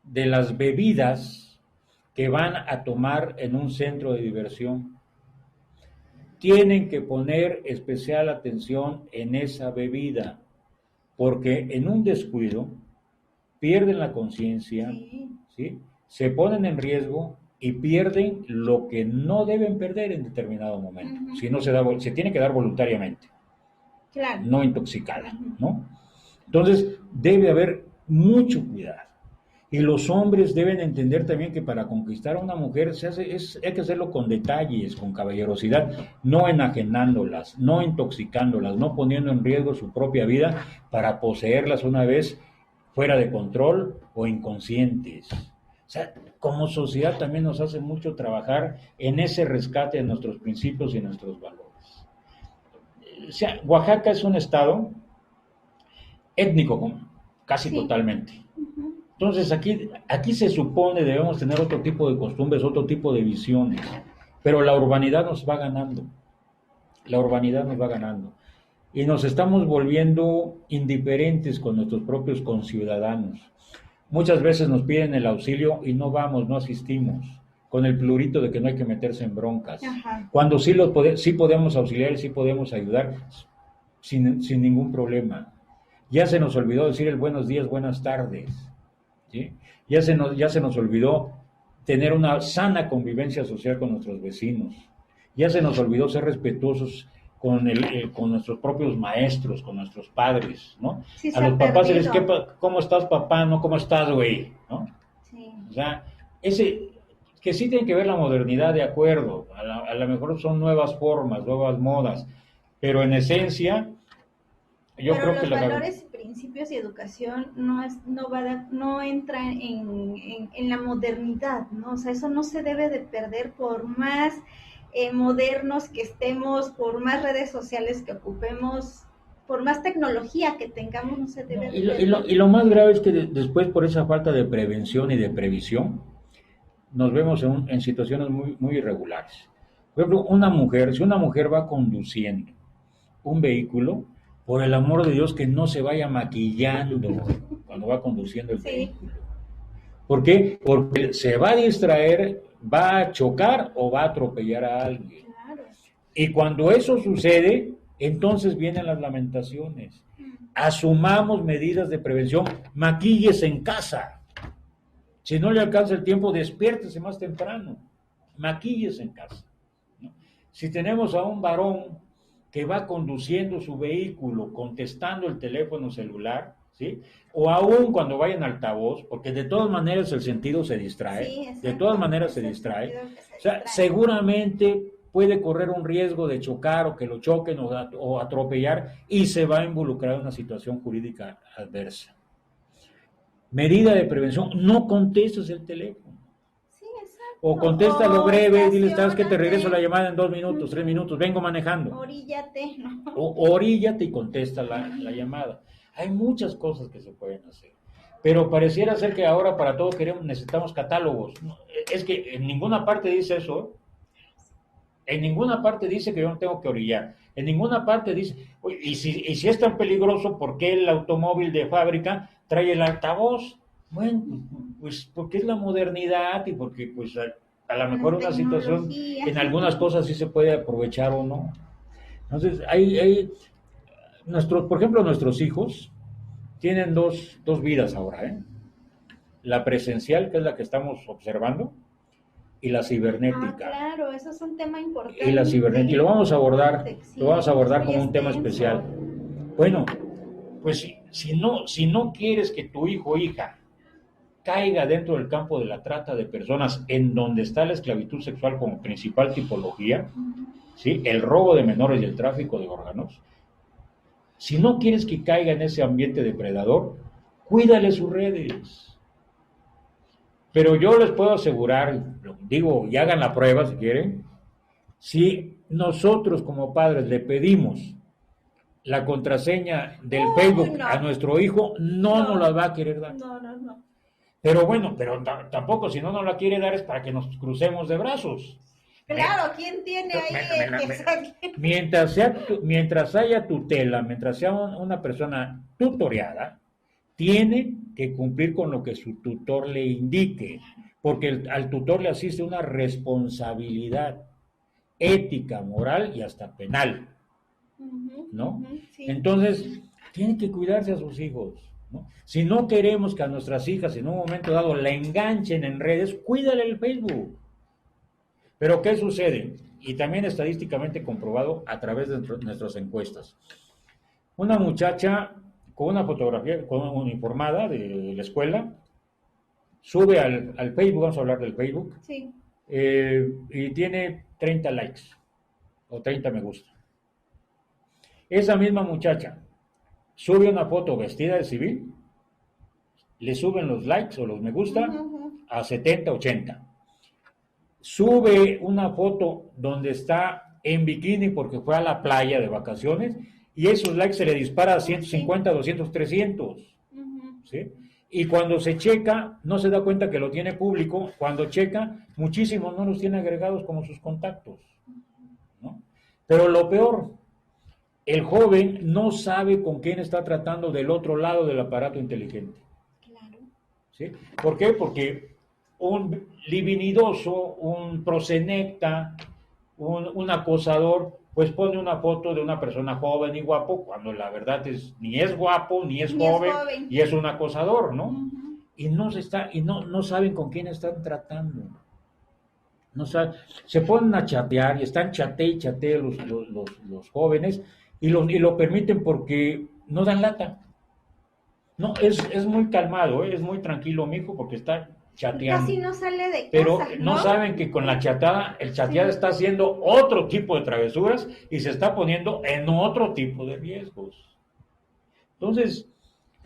de las bebidas que van a tomar en un centro de diversión. Tienen que poner especial atención en esa bebida, porque en un descuido pierden la conciencia, ¿sí? Se ponen en riesgo y pierden lo que no deben perder en determinado momento. Si no se tiene que dar voluntariamente, claro, no intoxicada, ¿no? Entonces debe haber mucho cuidado. Y los hombres deben entender también que para conquistar a una mujer hay que hacerlo con detalles, con caballerosidad, no enajenándolas, no intoxicándolas, no poniendo en riesgo su propia vida para poseerlas una vez fuera de control o inconscientes. O sea, como sociedad también nos hace mucho trabajar en ese rescate de nuestros principios y nuestros valores. O sea, Oaxaca es un estado étnico, casi Sí. totalmente. Ujú. Entonces aquí se supone debemos tener otro tipo de costumbres, otro tipo de visiones, pero la urbanidad nos va ganando, la urbanidad nos va ganando y nos estamos volviendo indiferentes con nuestros propios conciudadanos. Muchas veces nos piden el auxilio y no vamos, no asistimos, con el plurito de que no hay que meterse en broncas. Ajá. Cuando sí podemos auxiliar y sí podemos ayudar sin ningún problema. Ya se nos olvidó decir el buenos días, buenas tardes. ¿Sí? Ya se nos olvidó tener una sana convivencia social con nuestros vecinos. Ya se nos olvidó ser respetuosos con nuestros propios maestros, con nuestros padres, ¿no? Sí, A se los ha papás se les, perdido. ¿cómo estás, papá? No, ¿cómo estás, güey? ¿No? Sí. O sea, que sí tiene que ver la modernidad de acuerdo, a lo mejor son nuevas formas, nuevas modas, pero en esencia, yo Pero creo que los valores, principios y educación no entra en la modernidad, ¿no? O sea, eso no se debe de perder por más modernos que estemos, por más redes sociales que ocupemos, por más tecnología que tengamos, no se no, debe de perder. y lo más grave es que después por esa falta de prevención y de previsión, nos vemos en situaciones muy irregulares. Por ejemplo, si una mujer va conduciendo un vehículo, por el amor de Dios que no se vaya maquillando cuando va conduciendo el Sí, vehículo. ¿Por qué? Porque se va a distraer, va a chocar o va a atropellar a alguien. claro. Y cuando eso sucede, entonces vienen las lamentaciones. Asumamos medidas de prevención, maquíllese en casa. Si no le alcanza el tiempo, despiértese más temprano. Maquíllese en casa, ¿no? Si tenemos a un varón que va conduciendo su vehículo, contestando el teléfono celular, ¿sí? O aún cuando vaya en altavoz, porque de todas maneras el sentido se distrae, Sí, de todas exacto. maneras Es se el distrae, sentido que se o sea, distrae. seguramente puede correr un riesgo de chocar o que lo choquen o atropellar y se va a involucrar en una situación jurídica adversa. Medida de prevención, no contestes el teléfono. Sí, O exacto. contéstalo O breve, dile, sabes que te regreso la estacionate, llamada en 2 minutos, 3 minutos, vengo manejando. oríllate, ¿no? O oríllate y contesta la llamada. Hay muchas cosas que se pueden hacer. Pero pareciera ser que ahora para todo necesitamos catálogos. No, es que en ninguna parte dice eso, ¿eh? En ninguna parte dice que yo no tengo que orillar. En ninguna parte dice, oye, y si es tan peligroso, ¿por qué el automóvil de fábrica trae el altavoz? Bueno, pues porque es la modernidad y porque pues a lo mejor La una situación, tecnología. en algunas cosas sí se puede aprovechar o no. Entonces, por ejemplo, nuestros hijos tienen dos vidas ahora, ¿eh? La presencial, que es la que estamos observando, y la Ah, cibernética. claro, eso es un tema Y la cibernética, y lo vamos a abordar, importante. Sí, lo vamos a es abordar muy como un tema extenso. especial. Bueno, pues si no quieres que tu hijo o hija caiga dentro del campo de la trata de personas, en donde está la esclavitud sexual como principal tipología, ¿sí? El robo de menores y el tráfico de órganos, si no quieres que caiga en ese ambiente depredador, cuídale sus redes. Pero yo les puedo asegurar, digo, y hagan la prueba si quieren, si nosotros como padres le pedimos la contraseña del Facebook No. a nuestro hijo, no nos la va a querer dar. No. Pero bueno, tampoco si no nos la quiere dar es para que nos crucemos de brazos. Claro, ¿quién tiene ahí el que saque? Mientras haya tutela, mientras sea una persona tutoreada, tiene que cumplir con lo que su tutor le indique, porque al tutor le asiste una responsabilidad ética, moral y hasta penal, ¿no? Sí. Entonces, tienen que cuidarse a sus hijos, ¿no? Si no queremos que a nuestras hijas en un momento dado la enganchen en redes, cuídale el Facebook. Pero ¿qué sucede? Y también estadísticamente comprobado a través de nuestras encuestas. Una muchacha con una fotografía, con uniformada de la escuela, sube al Facebook, vamos a hablar del Facebook, Sí. y tiene 30 likes o 30 me gusta. Esa misma muchacha sube una foto vestida de civil, le suben los likes o los me gusta a 70, 80. Sube una foto donde está en bikini porque fue a la playa de vacaciones y esos likes se le dispara a 150, 200, 300. ¿Sí? Y cuando se checa, no se da cuenta que lo tiene público. Cuando checa, muchísimos no los tiene agregados como sus contactos, ¿no? Pero lo peor, el joven no sabe con quién está tratando del otro lado del aparato inteligente. Claro. ¿Sí? ¿Por qué? Porque un libidinoso, un prosenecta, un acosador, pues pone una foto de una persona joven y guapo, cuando la verdad es ni es guapo, ni es joven, y es un acosador, ¿no? Y no saben con quién están tratando. No saben, se ponen a chatear y están chate los jóvenes y lo permiten porque no dan lata. No, es muy calmado, es muy tranquilo, mijo, porque está chateando. Casi no sale de casa, pero no saben que con la chatada, el chateado está haciendo otro tipo de travesuras y se está poniendo en otro tipo de riesgos. Entonces,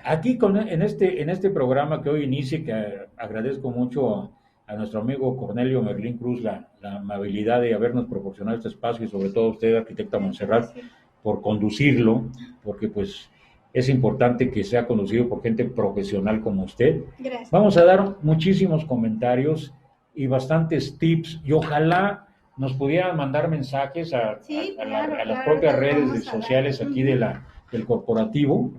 aquí en este programa que hoy inicie, que agradezco mucho a nuestro amigo Cornelio Merlín Cruz la amabilidad de habernos proporcionado este espacio y sobre todo a usted, arquitecta Montserrat, por conducirlo, porque pues es importante que sea conducido por gente profesional como usted. Gracias. Vamos a dar muchísimos comentarios y bastantes tips y ojalá nos pudieran mandar mensajes a las propias redes sociales aquí del corporativo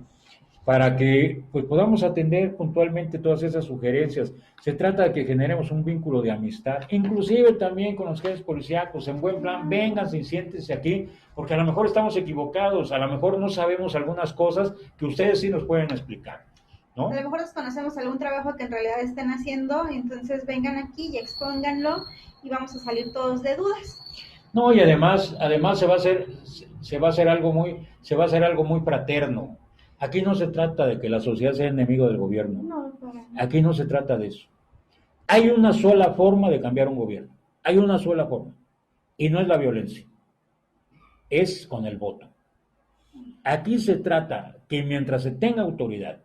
para que pues podamos atender puntualmente todas esas sugerencias. Se trata de que generemos un vínculo de amistad, inclusive también con los jefes policíacos, en buen plan, vénganse y siéntense aquí, porque a lo mejor estamos equivocados, a lo mejor no sabemos algunas cosas que ustedes sí nos pueden explicar, ¿no? A lo mejor desconocemos algún trabajo que en realidad estén haciendo, entonces vengan aquí y expónganlo y vamos a salir todos de dudas. No, y además se va a hacer algo muy fraterno. Aquí no se trata de que la sociedad sea enemigo del gobierno. No. Aquí no se trata de eso. Hay una sola forma de cambiar un gobierno. Hay una sola forma. Y no es la violencia. Es con el voto. Aquí se trata que mientras se tenga autoridad,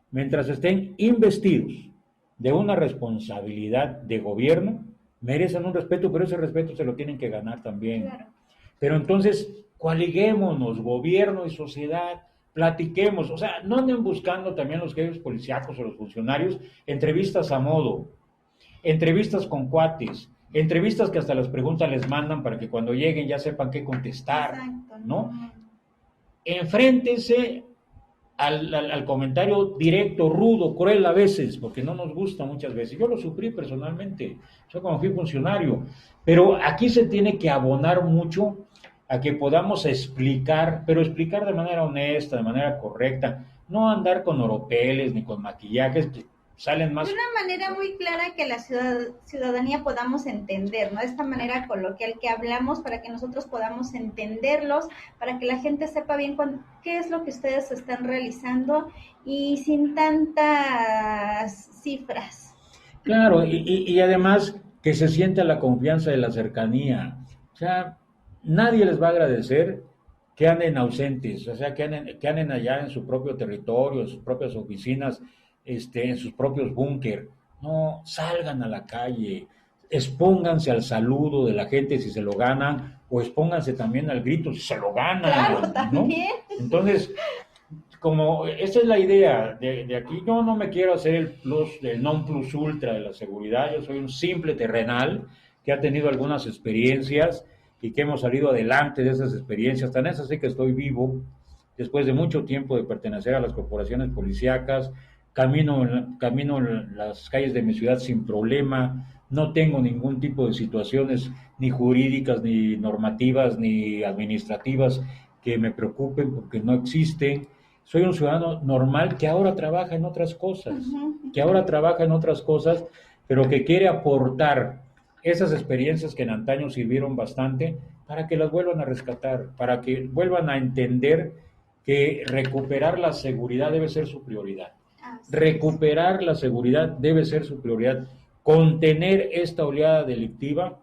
mientras estén investidos de una responsabilidad de gobierno, merecen un respeto, pero ese respeto se lo tienen que ganar también. Claro. Pero entonces, coaliguémonos, gobierno y sociedad, platiquemos, o sea, no anden buscando también los jefes policíacos o los funcionarios entrevistas a modo, entrevistas con cuates, entrevistas que hasta las preguntas les mandan para que cuando lleguen ya sepan qué contestar. Exacto, ¿no? Enfréntense al comentario directo, rudo, cruel a veces, porque no nos gusta muchas veces. Yo lo sufrí personalmente, yo cuando fui funcionario, pero aquí se tiene que abonar mucho a que podamos explicar, pero explicar de manera honesta, de manera correcta, no andar con oropeles ni con maquillajes que salen más... De una manera muy clara que la ciudadanía podamos entender, ¿no? De esta manera coloquial que hablamos para que nosotros podamos entenderlos, para que la gente sepa bien qué es lo que ustedes están realizando y sin tantas cifras. Claro, y además que se sienta la confianza de la cercanía. O sea, nadie les va a agradecer que anden ausentes, o sea, que anden allá en su propio territorio, en sus propias oficinas, en sus propios búnker. No, salgan a la calle, expónganse al saludo de la gente si se lo ganan, o expónganse también al grito si se lo ganan. Claro, también. ¿No? Entonces, como esa es la idea de aquí, yo no me quiero hacer el non plus ultra de la seguridad, yo soy un simple terrenal que ha tenido algunas experiencias y que hemos salido adelante de esas experiencias, tan es así que estoy vivo, después de mucho tiempo de pertenecer a las corporaciones policíacas, camino en las calles de mi ciudad sin problema, no tengo ningún tipo de situaciones ni jurídicas, ni normativas, ni administrativas que me preocupen porque no existen. Soy un ciudadano normal que ahora trabaja en otras cosas, pero que quiere aportar esas experiencias que en antaño sirvieron bastante para que las vuelvan a rescatar, para que vuelvan a entender que recuperar la seguridad debe ser su prioridad. Recuperar la seguridad debe ser su prioridad. Contener esta oleada delictiva,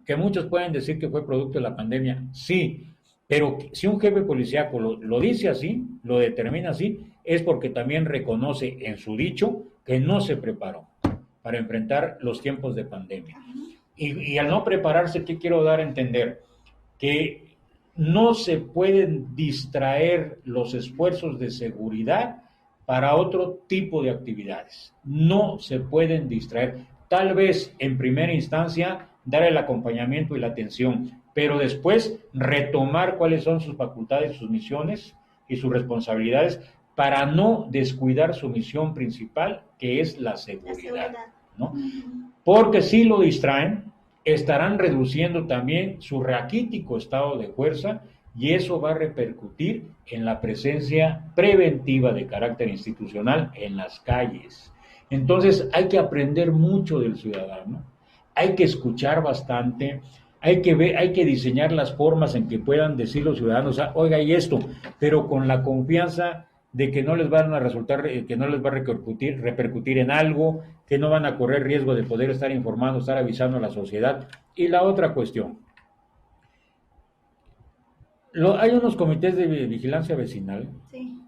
que muchos pueden decir que fue producto de la pandemia, sí, pero si un jefe policíaco lo dice así, lo determina así, es porque también reconoce en su dicho que no se preparó para enfrentar los tiempos de pandemia. Y al no prepararse, ¿qué quiero dar a entender? que no se pueden distraer los esfuerzos de seguridad para otro tipo de actividades. No se pueden distraer. Tal vez en primera instancia dar el acompañamiento y la atención, pero después retomar cuáles son sus facultades, sus misiones y sus responsabilidades para no descuidar su misión principal, que es la seguridad, ¿no? Porque si lo distraen, estarán reduciendo también su raquítico estado de fuerza y eso va a repercutir en la presencia preventiva de carácter institucional en las calles. Entonces hay que aprender mucho del ciudadano, hay que escuchar bastante, hay que diseñar las formas en que puedan decir los ciudadanos, oiga, y esto, pero con la confianza de que no les van a resultar, que no les va a repercutir en algo, que no van a correr riesgo de poder estar informando, estar avisando a la sociedad. Y la otra cuestión, hay unos comités de vigilancia vecinal, Sí.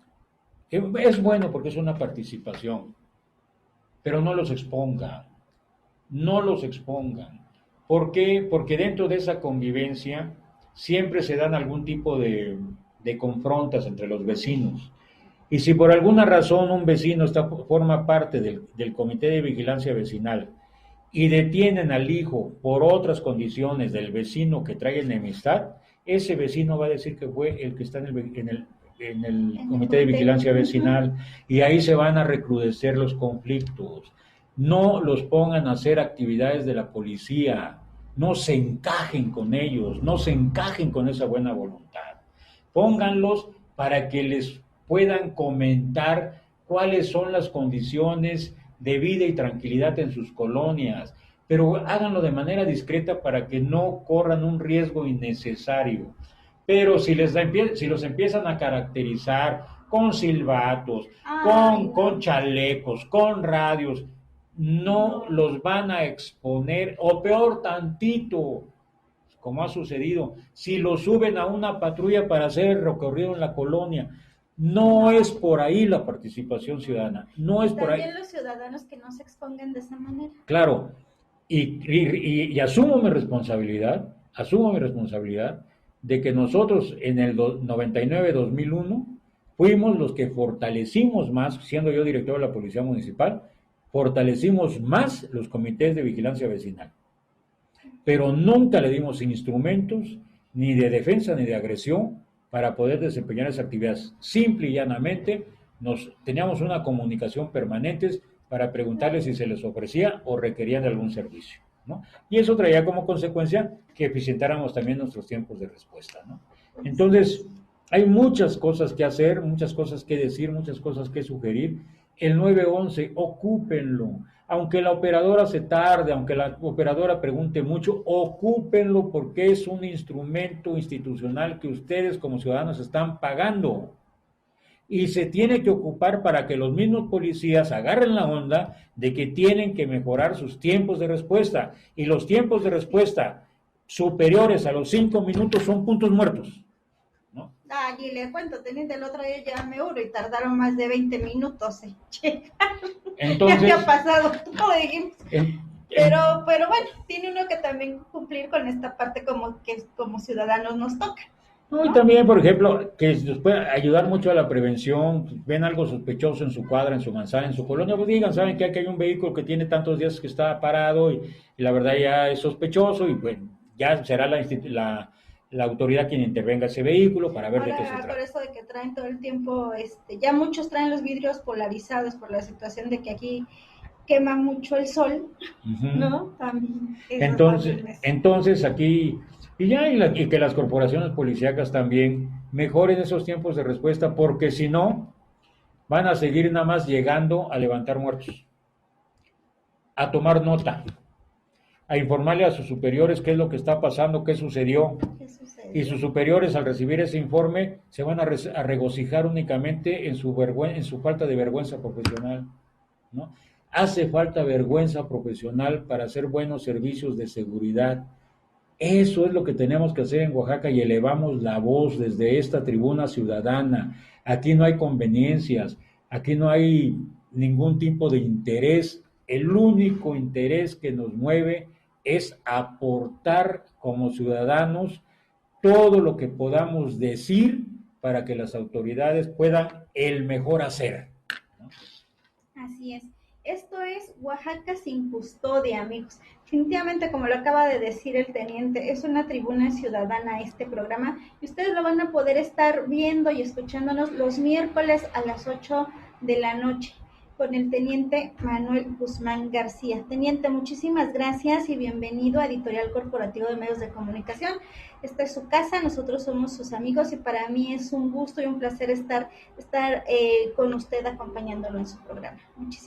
es bueno porque es una participación, pero no los expongan, no los expongan. ¿Por qué? Porque dentro de esa convivencia siempre se dan algún tipo de confrontas entre los vecinos. Y si por alguna razón un vecino forma parte del comité de vigilancia vecinal y detienen al hijo por otras condiciones del vecino que trae enemistad, ese vecino va a decir que fue el que está en el comité de vigilancia vecinal y ahí se van a recrudecer los conflictos. No los pongan a hacer actividades de la policía, no se encajen con ellos, no se encajen con esa buena voluntad. Pónganlos para que les puedan comentar cuáles son las condiciones de vida y tranquilidad en sus colonias, pero háganlo de manera discreta para que no corran un riesgo innecesario. Pero si los empiezan a caracterizar con silbatos, con chalecos, con radios, no los van a exponer, o peor tantito, como ha sucedido, si los suben a una patrulla para hacer el recorrido en la colonia. No es por ahí la participación ciudadana, no es por ahí. También los ciudadanos que no se expongan de esa manera. Claro, y asumo mi responsabilidad de que nosotros en el 99-2001 fuimos los que fortalecimos más, siendo yo director de la Policía Municipal, fortalecimos más los comités de vigilancia vecinal. Pero nunca le dimos instrumentos ni de defensa ni de agresión para poder desempeñar esas actividades. Simple y llanamente teníamos una comunicación permanente para preguntarles si se les ofrecía o requerían de algún servicio, ¿no? Y eso traía como consecuencia que eficientáramos también nuestros tiempos de respuesta, ¿no? Entonces, hay muchas cosas que hacer, muchas cosas que decir, muchas cosas que sugerir. El 911, ocúpenlo. Aunque la operadora se tarde, aunque la operadora pregunte mucho, ocúpenlo porque es un instrumento institucional que ustedes como ciudadanos están pagando. Y se tiene que ocupar para que los mismos policías agarren la onda de que tienen que mejorar sus tiempos de respuesta. Y los tiempos de respuesta superiores a los 5 minutos son puntos muertos, ¿no? Y le cuento, teniendo el otro día llamé Euro y tardaron más de 20 minutos en llegar. Entonces, ya había pasado todo, dijimos. Pero bueno, tiene uno que también cumplir con esta parte que como ciudadanos nos toca. ¿No? Y también, por ejemplo, que nos puede ayudar mucho a la prevención, ven algo sospechoso en su cuadra, en su manzana, en su colonia, pues digan, saben que aquí hay un vehículo que tiene tantos días que está parado y la verdad ya es sospechoso y bueno, ya será la autoridad quien intervenga ese vehículo para ver de qué se trata. Por eso de que traen todo el tiempo, ya muchos traen los vidrios polarizados por la situación de que aquí quema mucho el sol, ¿no? También entonces aquí, y que las corporaciones policíacas también mejoren esos tiempos de respuesta, porque si no, van a seguir nada más llegando a levantar muertos, a tomar nota, a informarle a sus superiores qué es lo que está pasando, qué sucedió. Y sus superiores al recibir ese informe se van a regocijar únicamente en su falta de vergüenza profesional, ¿no? Hace falta vergüenza profesional para hacer buenos servicios de seguridad. Eso es lo que tenemos que hacer en Oaxaca y elevamos la voz desde esta tribuna ciudadana. Aquí no hay conveniencias, aquí no hay ningún tipo de interés. El único interés que nos mueve es aportar como ciudadanos todo lo que podamos decir para que las autoridades puedan el mejor hacer, ¿no? Así es. Esto es Oaxaca sin custodia, amigos. Definitivamente, como lo acaba de decir el teniente, es una tribuna ciudadana este programa y ustedes lo van a poder estar viendo y escuchándonos los miércoles a las 8 de la noche con el teniente Manuel Guzmán García. Teniente, muchísimas gracias y bienvenido a Editorial Corporativo de Medios de Comunicación. Esta es su casa, nosotros somos sus amigos y para mí es un gusto y un placer estar con usted acompañándolo en su programa.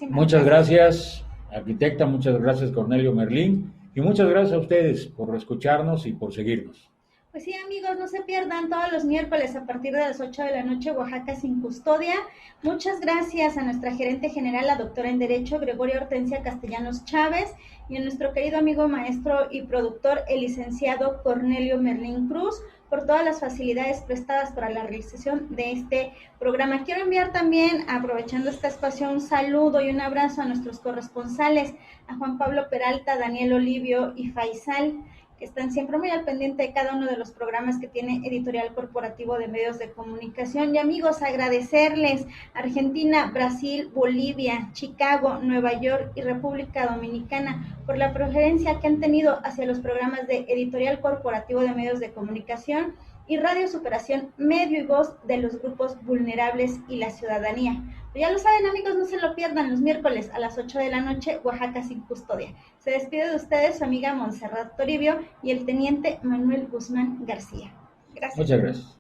Muchas gracias, arquitecta, muchas gracias, Cornelio Merlín, y muchas gracias a ustedes por escucharnos y por seguirnos. Pues sí, amigos, no se pierdan todos los miércoles a partir de las 8 de la noche, Oaxaca sin custodia. Muchas gracias a nuestra gerente general, la doctora en Derecho, Gregoria Hortensia Castellanos Chávez, y a nuestro querido amigo maestro y productor, el licenciado Cornelio Merlín Cruz, por todas las facilidades prestadas para la realización de este programa. Quiero enviar también, aprovechando este espacio, un saludo y un abrazo a nuestros corresponsales, a Juan Pablo Peralta, Daniel Olivio y Faisal, que están siempre muy al pendiente de cada uno de los programas que tiene Editorial Corporativo de Medios de Comunicación. Y amigos, agradecerles a Argentina, Brasil, Bolivia, Chicago, Nueva York y República Dominicana por la preferencia que han tenido hacia los programas de Editorial Corporativo de Medios de Comunicación y Radio Superación, medio y voz de los grupos vulnerables y la ciudadanía. Pero ya lo saben, amigos, no se lo pierdan los miércoles a las 8 de la noche, Oaxaca sin custodia. Se despide de ustedes su amiga Montserrat Toribio y el teniente Manuel Guzmán García. Gracias. Muchas gracias.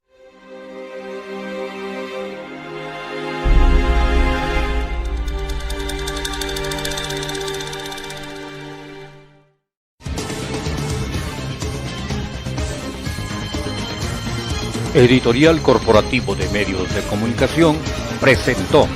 Editorial Corporativo de Medios de Comunicación presentó